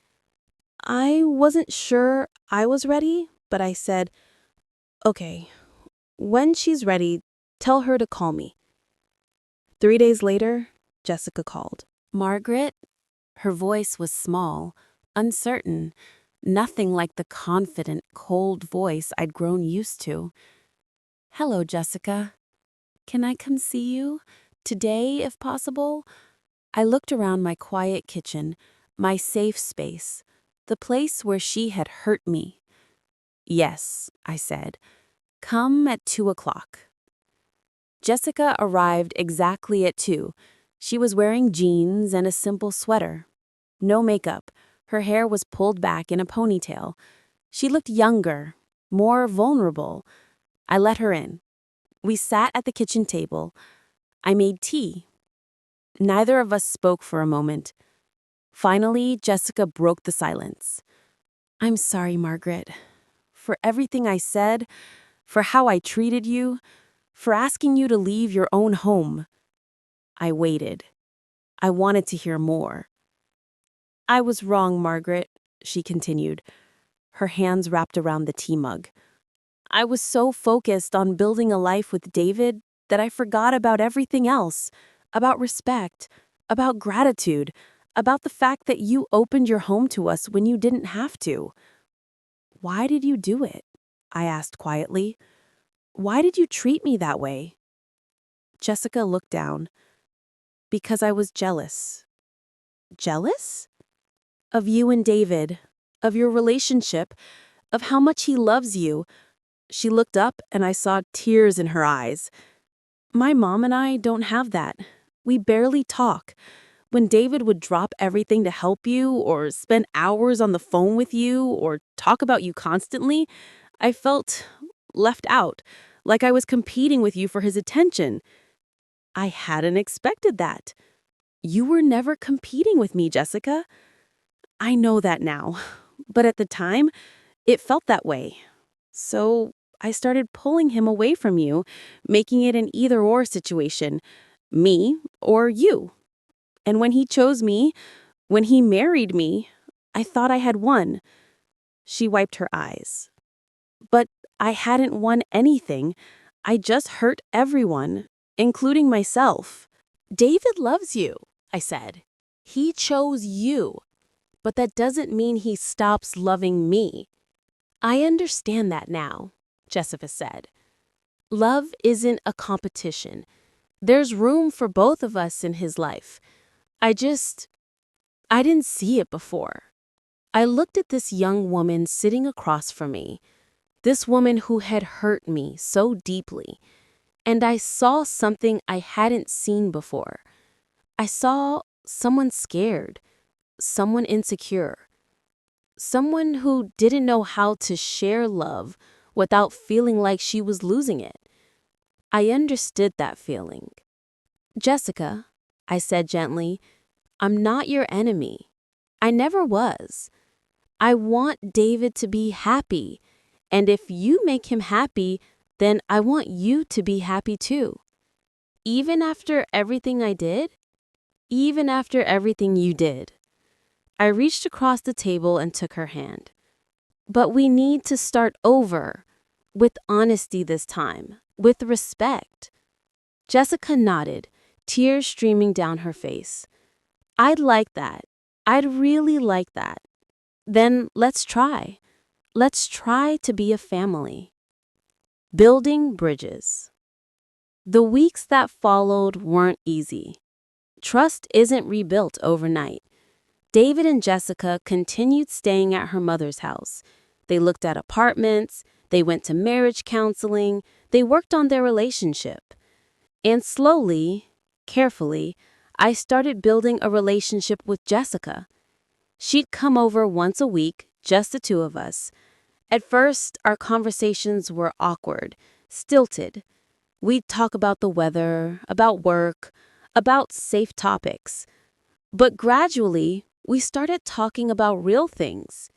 S1: I wasn't sure I was ready, but I said,
S2: Okay, when she's ready, tell her to call me. 3 days later, Jessica called.
S1: Margaret? Her voice was small, uncertain, nothing like the confident, cold voice I'd grown used to. Hello, Jessica. Can I come see you? Today, if possible? I looked around my quiet kitchen, my safe space, the place where she had hurt me. Yes, I said. Come at 2 o'clock. Jessica arrived exactly at 2. She was wearing jeans and a simple sweater. No makeup. Her hair was pulled back in a ponytail. She looked younger, more vulnerable. I let her in. We sat at the kitchen table. I made tea. Neither of us spoke for a moment. Finally, Jessica broke the silence. I'm sorry, Margaret, for everything I said, for how I treated you, for asking you to leave your own home. I waited. I wanted to hear more. I was wrong, Margaret, she continued, her hands wrapped around the tea mug. I was so focused on building a life with David that I forgot about everything else, about respect, about gratitude, about the fact that you opened your home to us when you didn't have to. Why did you do it? I asked quietly. Why did you treat me that way? Jessica looked down. Because I was jealous. Jealous? Of you and David, of your relationship, of how much he loves you. She looked up and I saw tears in her eyes. My mom and I don't have that. We barely talk. When David would drop everything to help you, or spend hours on the phone with you, or talk about you constantly, I felt left out, like I was competing with you for his attention. I hadn't expected that. You were never competing with me, Jessica. I know that now, but at the time, it felt that way. So I started pulling him away from you, making it an either-or situation, me or you. And when he chose me, when he married me, I thought I had won. She wiped her eyes. But I hadn't won anything. I just hurt everyone, including myself. David loves you, I said. He chose you. But that doesn't mean he stops loving me. I understand that now, Jessica said. Love isn't a competition. There's room for both of us in his life. I didn't see it before. I looked at this young woman sitting across from me, this woman who had hurt me so deeply, and I saw something I hadn't seen before. I saw someone scared, someone insecure, someone who didn't know how to share love without feeling like she was losing it. I understood that feeling. Jessica, I said gently, I'm not your enemy. I never was. I want David to be happy, and if you make him happy, then I want you to be happy too. Even after everything I did? Even after everything you did. I reached across the table and took her hand. But we need to start over, with honesty this time, with respect. Jessica nodded, tears streaming down her face. I'd like that. I'd really like that. Then let's try. Let's try to be a family. Building bridges. The weeks that followed weren't easy. Trust isn't rebuilt overnight. David and Jessica continued staying at her mother's house. They looked at apartments, they went to marriage counseling, they worked on their relationship. And slowly, carefully, I started building a relationship with Jessica. She'd come over once a week, just the two of us. At first, our conversations were awkward, stilted. We'd talk about the weather, about work, about safe topics. But gradually, we started talking about real things.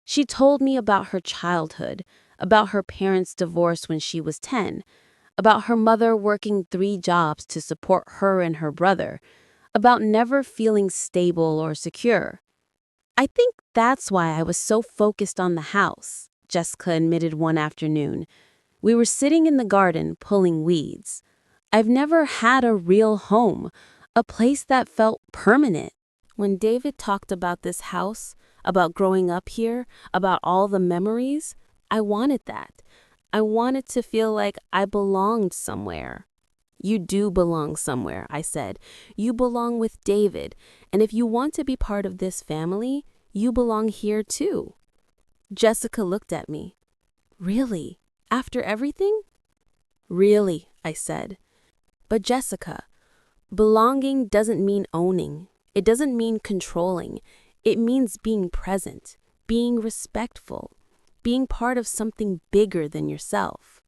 S1: She told me about her childhood, about her parents' divorce when she was 10, about her mother working 3 jobs to support her and her brother, about never feeling stable or secure. I think that's why I was so focused on the house, Jessica admitted one afternoon.
S2: We were sitting in the garden pulling weeds. I've never had a real home, a place that felt permanent. When David talked about this house, about growing up here, about all the memories, I wanted that. I wanted to feel like I belonged somewhere. You do belong somewhere, I said. You belong with David, and if you want to be part of this family, you belong here too. Jessica looked at me. Really? After everything? Really, I said. But Jessica, belonging doesn't mean owning. It doesn't mean controlling. It means being present, being respectful, being part of something bigger than yourself.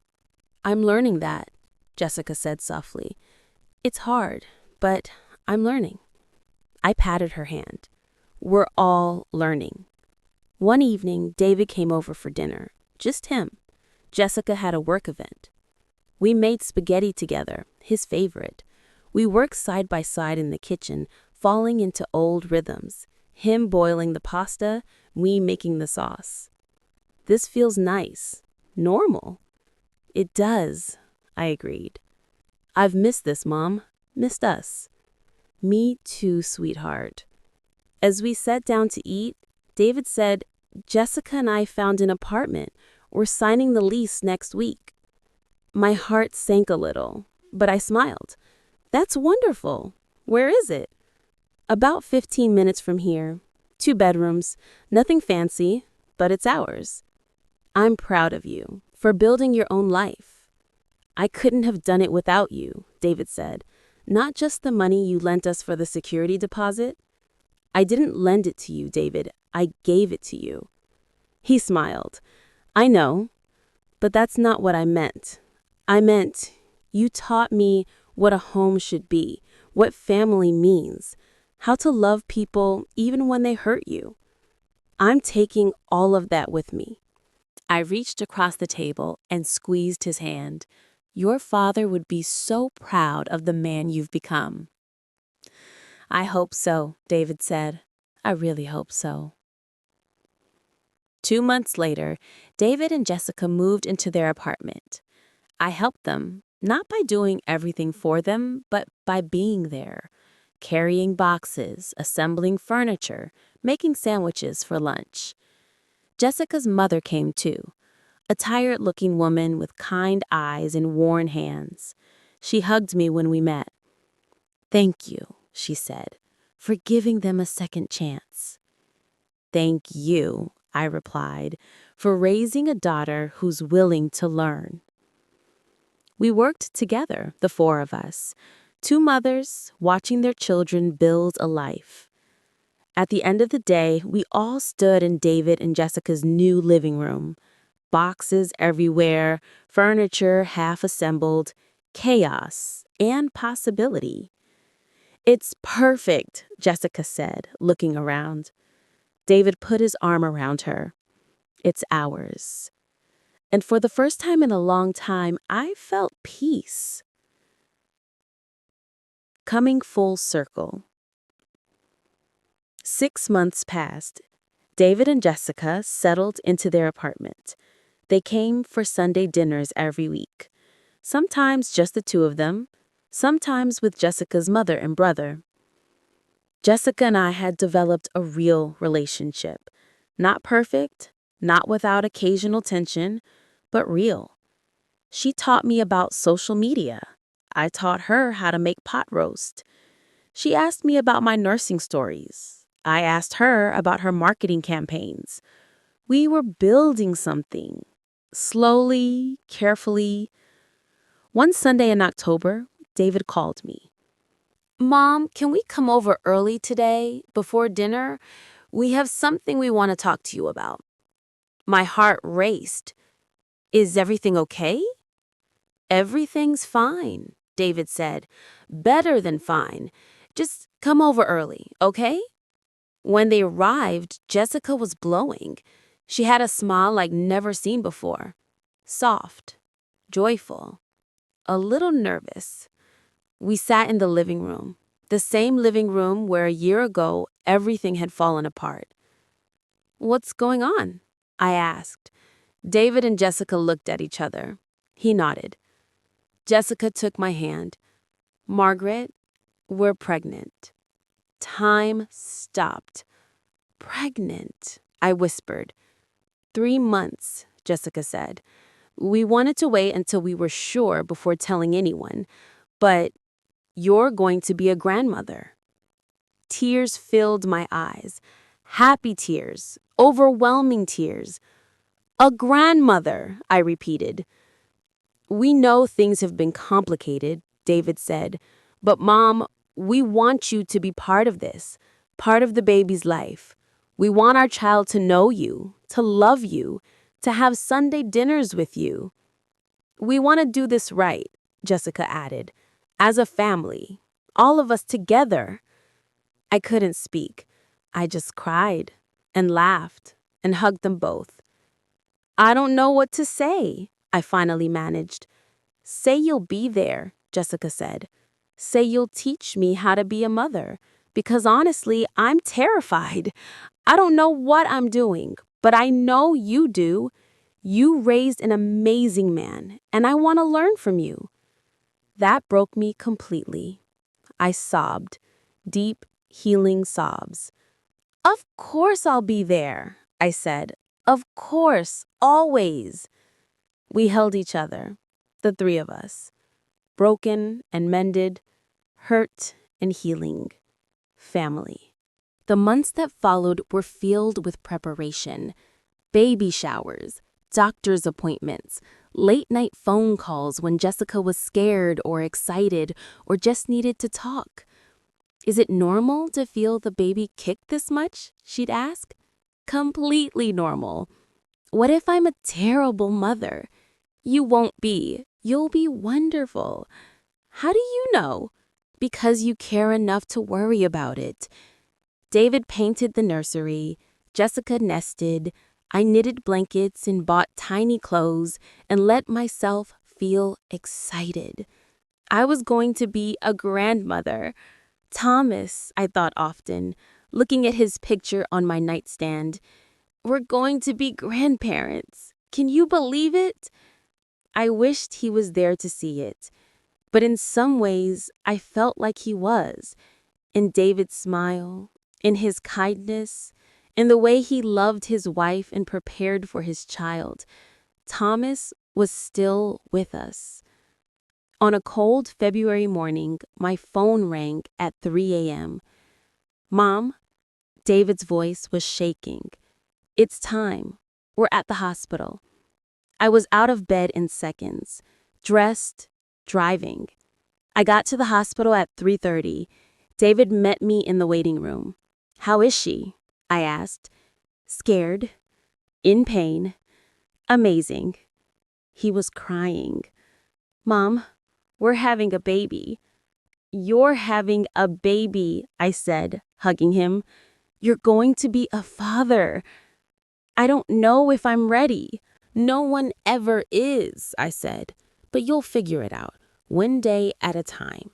S2: I'm learning that, Jessica said softly. It's hard, but I'm learning. I patted her hand. We're all learning. One evening, David came over for dinner. Just him. Jessica had a work event. We made spaghetti together, his favorite. We worked side by side in the kitchen, falling into old rhythms. Him boiling the pasta, me making the sauce. This feels nice. Normal. It does, I agreed. I've missed this, Mom. Missed us. Me too, sweetheart. As we sat down to eat, David said, Jessica and I found an apartment. We're signing the lease next week. My heart sank a little, but I smiled. That's wonderful. Where is it? About 15 minutes from here. 2 bedrooms, nothing fancy, but it's ours. I'm proud of you for building your own life. I couldn't have done it without you, David said. Not just the money you lent us for the security deposit. I didn't lend it to you, David. I gave it to you. He smiled. I know, but that's not what I meant. I meant you taught me what a home should be, what family means, how to love people even when they hurt you. I'm taking all of that with me. I reached across the table and squeezed his hand. Your father would be so proud of the man you've become. I hope so, David said. I really hope so. 2 months later, David and Jessica moved into their apartment. I helped them, not by doing everything for them, but by being there, carrying boxes, assembling furniture, making sandwiches for lunch. Jessica's mother came too, a tired-looking woman with kind eyes and worn hands. She hugged me when we met. Thank you, she said, for giving them a second chance. Thank you, I replied, for raising a daughter who's willing to learn. We worked together, the 4 of us, 2 mothers watching their children build a life. At the end of the day, we all stood in David and Jessica's new living room. Boxes everywhere, furniture half assembled, chaos and possibility. It's perfect, Jessica said, looking around. David put his arm around her. It's ours. And for the first time in a long time, I felt peace. Coming full circle. 6 months passed. David and Jessica settled into their apartment. They came for Sunday dinners every week. Sometimes just the 2 of them, sometimes with Jessica's mother and brother. Jessica and I had developed a real relationship. Not perfect, not without occasional tension, but real. She taught me about social media. I taught her how to make pot roast. She asked me about my nursing stories. I asked her about her marketing campaigns. We were building something. Slowly, carefully. One Sunday in October, David called me. Mom, can we come over early today, before dinner? We have something we want to talk to you about. My heart raced. Is everything okay? Everything's fine, David said. Better than fine. Just come over early, okay? When they arrived, Jessica was glowing. She had a smile like never seen before. Soft, joyful, a little nervous. We sat in the living room, the same living room where a year ago everything had fallen apart. What's going on? I asked. David and Jessica looked at each other. He nodded. Jessica took my hand. Margaret, we're pregnant. Time stopped. Pregnant, I whispered. 3 months, Jessica said. We wanted to wait until we were sure before telling anyone, but you're going to be a grandmother. Tears filled my eyes. Happy tears, overwhelming tears. A grandmother, I repeated. We know things have been complicated, David said, but Mom, we want you to be part of this, part of the baby's life. We want our child to know you, to love you, to have Sunday dinners with you. We want to do this right, Jessica added, as a family, all of us together. I couldn't speak. I just cried and laughed and hugged them both. I don't know what to say, I finally managed. Say you'll be there, Jessica said. Say you'll teach me how to be a mother, because honestly, I'm terrified. I don't know what I'm doing, but I know you do. You raised an amazing man, and I want to learn from you. That broke me completely. I sobbed, deep, healing sobs. Of course I'll be there, I said. Of course, always. We held each other, the three of us, broken and mended, hurt and healing. Family. The months that followed were filled with preparation. Baby showers, doctor's appointments, late-night phone calls when Jessica was scared or excited or just needed to talk. Is it normal to feel the baby kick this much? She'd ask. Completely normal. What if I'm a terrible mother? You won't be. You'll be wonderful. How do you know? Because you care enough to worry about it. David painted the nursery. Jessica nested. I knitted blankets and bought tiny clothes and let myself feel excited. I was going to be a grandmother. Thomas, I thought often, looking at his picture on my nightstand. We're going to be grandparents. Can you believe it? I wished he was there to see it, but in some ways I felt like he was. In David's smile, in his kindness, in the way he loved his wife and prepared for his child. Thomas was still with us. On a cold February morning, my phone rang at 3 a.m. Mom, David's voice was shaking. It's time. We're at the hospital. I was out of bed in seconds, dressed, driving. I got to the hospital at 3:30. David met me in the waiting room. How is she? I asked. Scared, in pain, amazing. He was crying. Mom, we're having a baby. You're having a baby, I said, hugging him. You're going to be a father. I don't know if I'm ready. No one ever is, I said, but you'll figure it out, one day at a time.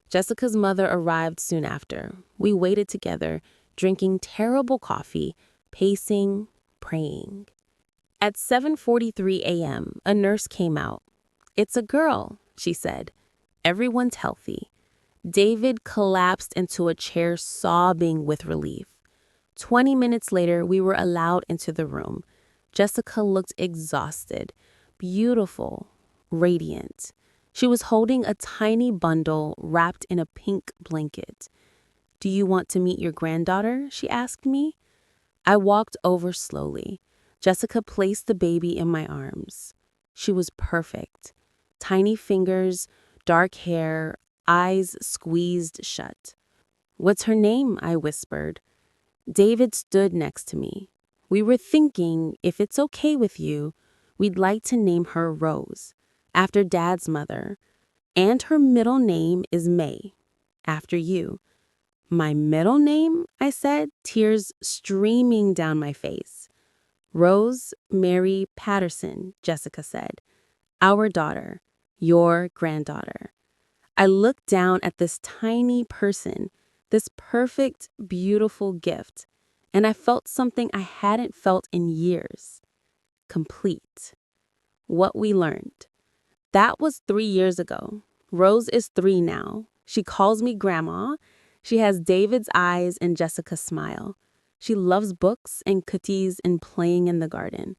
S2: Jessica's mother arrived soon after. We waited together, drinking terrible coffee, pacing, praying. At 7:43 a.m., a nurse came out. It's a girl, she said. Everyone's healthy. David collapsed into a chair, sobbing with relief. 20 minutes later, we were allowed into the room. Jessica looked exhausted, beautiful, radiant. She was holding a tiny bundle wrapped in a pink blanket. Do you want to meet your granddaughter? She asked me. I walked over slowly. Jessica placed the baby in my arms. She was perfect. Tiny fingers, dark hair, eyes squeezed shut. What's her name? I whispered. David stood next to me. We were thinking, if it's okay with you, we'd like to name her Rose, after Dad's mother. And her middle name is May, after you. My middle name? I said, tears streaming down my face. Rose Mary Patterson, Jessica said. Our daughter, your granddaughter. I looked down at this tiny person, this perfect, beautiful gift, and I felt something I hadn't felt in years. Complete. What we learned. That was 3 years ago. Rose is 3 now. She calls me grandma. She has David's eyes and Jessica's smile. She loves books and cookies and playing in the garden.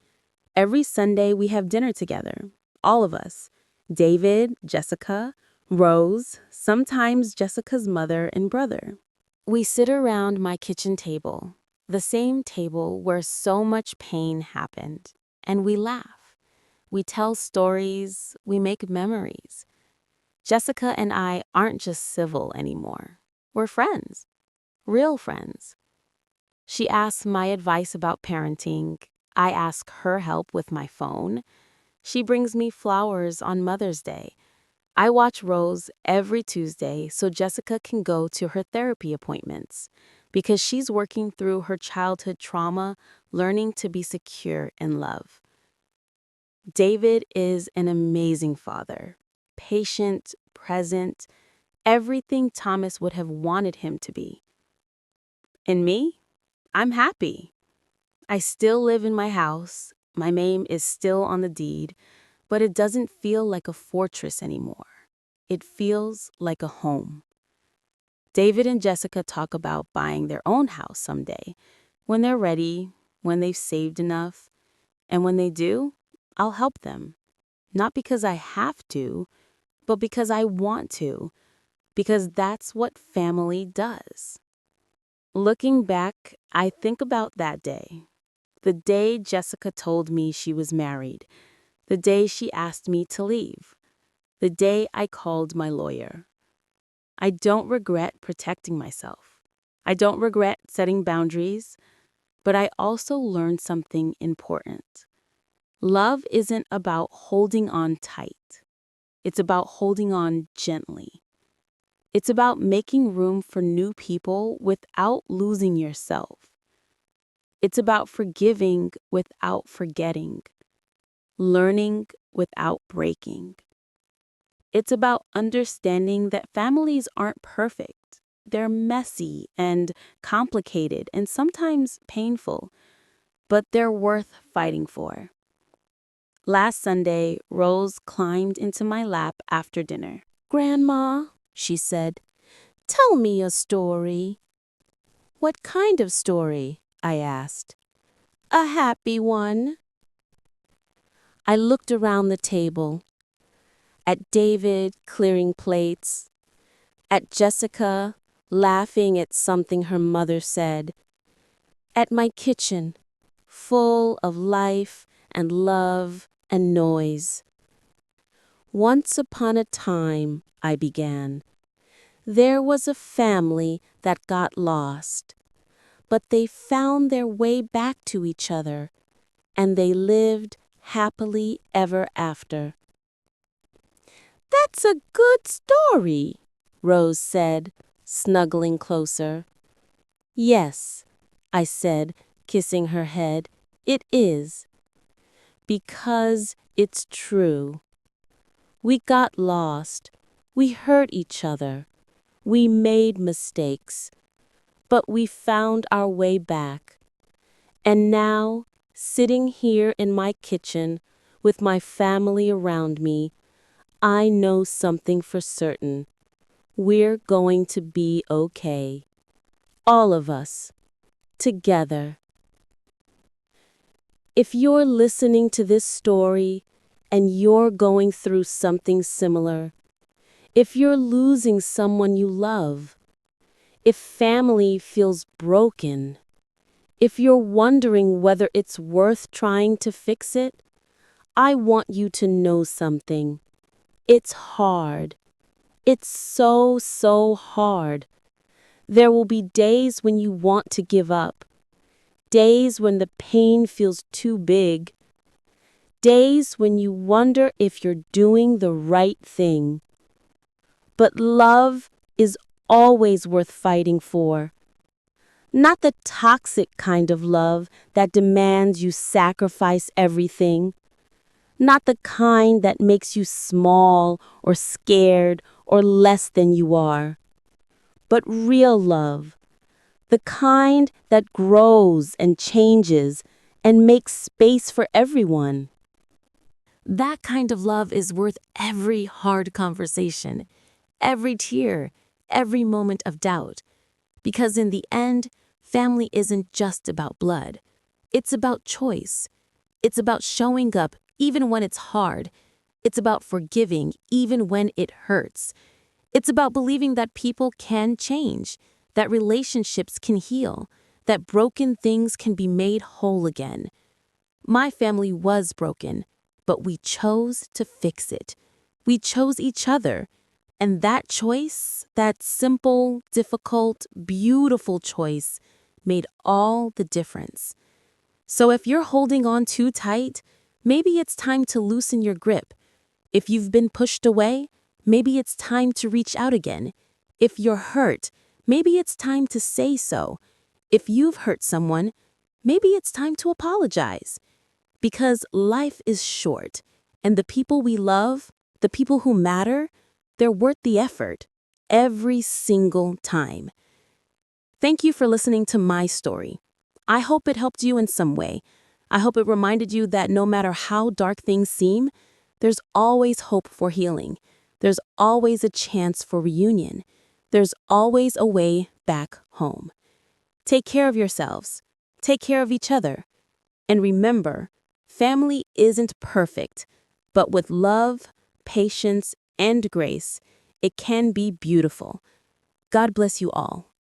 S2: Every Sunday we have dinner together, all of us. David, Jessica, Rose, sometimes Jessica's mother and brother. We sit around my kitchen table, the same table where so much pain happened, and we laugh. We tell stories, we make memories. Jessica and I aren't just civil anymore. We're friends, real friends. She asks my advice about parenting. I ask her help with my phone. She brings me flowers on Mother's Day. I watch Rose every Tuesday so Jessica can go to her therapy appointments because she's working through her childhood trauma, learning to be secure in love. David is an amazing father, patient, present, everything Thomas would have wanted him to be. And me? I'm happy. I still live in my house. My name is still on the deed, but it doesn't feel like a fortress anymore. It feels like a home. David and Jessica talk about buying their own house someday, when they're ready, when they've saved enough, and when they do, I'll help them. Not because I have to, but because I want to, because that's what family does. Looking back, I think about that day. The day Jessica told me she was married. The day she asked me to leave. The day I called my lawyer. I don't regret protecting myself. I don't regret setting boundaries, but I also learned something important. Love isn't about holding on tight. It's about holding on gently. It's about making room for new people without losing yourself. It's about forgiving without forgetting, learning without breaking. It's about understanding that families aren't perfect. They're messy and complicated and sometimes painful, but they're worth fighting for. Last Sunday, Rose climbed into my lap after dinner. "Grandma," she said, "tell me a story." "What kind of story?" I asked. "A happy one." I looked around the table, at David clearing plates, at Jessica laughing at something her mother said, at my kitchen, full of life and love and noise. "Once upon a time," I began, "there was a family that got lost, but they found their way back to each other, and they lived happily ever after." "That's a good story," Rose said, snuggling closer. "Yes," I said, kissing her head, "it is. Because it's true. We got lost. We hurt each other. We made mistakes. But we found our way back. And now, sitting here in my kitchen with my family around me, I know something for certain. We're going to be okay. All of us. Together." If you're listening to this story and you're going through something similar, if you're losing someone you love, if family feels broken, if you're wondering whether it's worth trying to fix it, I want you to know something. It's hard. It's so, so hard. There will be days when you want to give up, days when the pain feels too big, days when you wonder if you're doing the right thing. But love is always worth fighting for. Not the toxic kind of love that demands you sacrifice everything. Not the kind that makes you small or scared or less than you are. But real love. The kind that grows and changes and makes space for everyone.
S1: That kind of love is worth every hard conversation, every tear, every moment of doubt. Because in the end, family isn't just about blood. It's about choice. It's about showing up even when it's hard. It's about forgiving even when it hurts. It's about believing that people can change, that relationships can heal, that broken things can be made whole again. My family was broken, but we chose to fix it. We chose each other. And that choice, that simple, difficult, beautiful choice, made all the difference. So if you're holding on too tight, maybe it's time to loosen your grip. If you've been pushed away, maybe it's time to reach out again. If you're hurt, maybe it's time to say so. If you've hurt someone, maybe it's time to apologize. Because life is short, and the people we love, the people who matter, they're worth the effort every single time. Thank you for listening to my story. I hope it helped you in some way. I hope it reminded you that no matter how dark things seem, there's always hope for healing. There's always a chance for reunion. There's always a way back home. Take care of yourselves. Take care of each other. And remember, family isn't perfect, but with love, patience, and grace, it can be beautiful. God bless you all.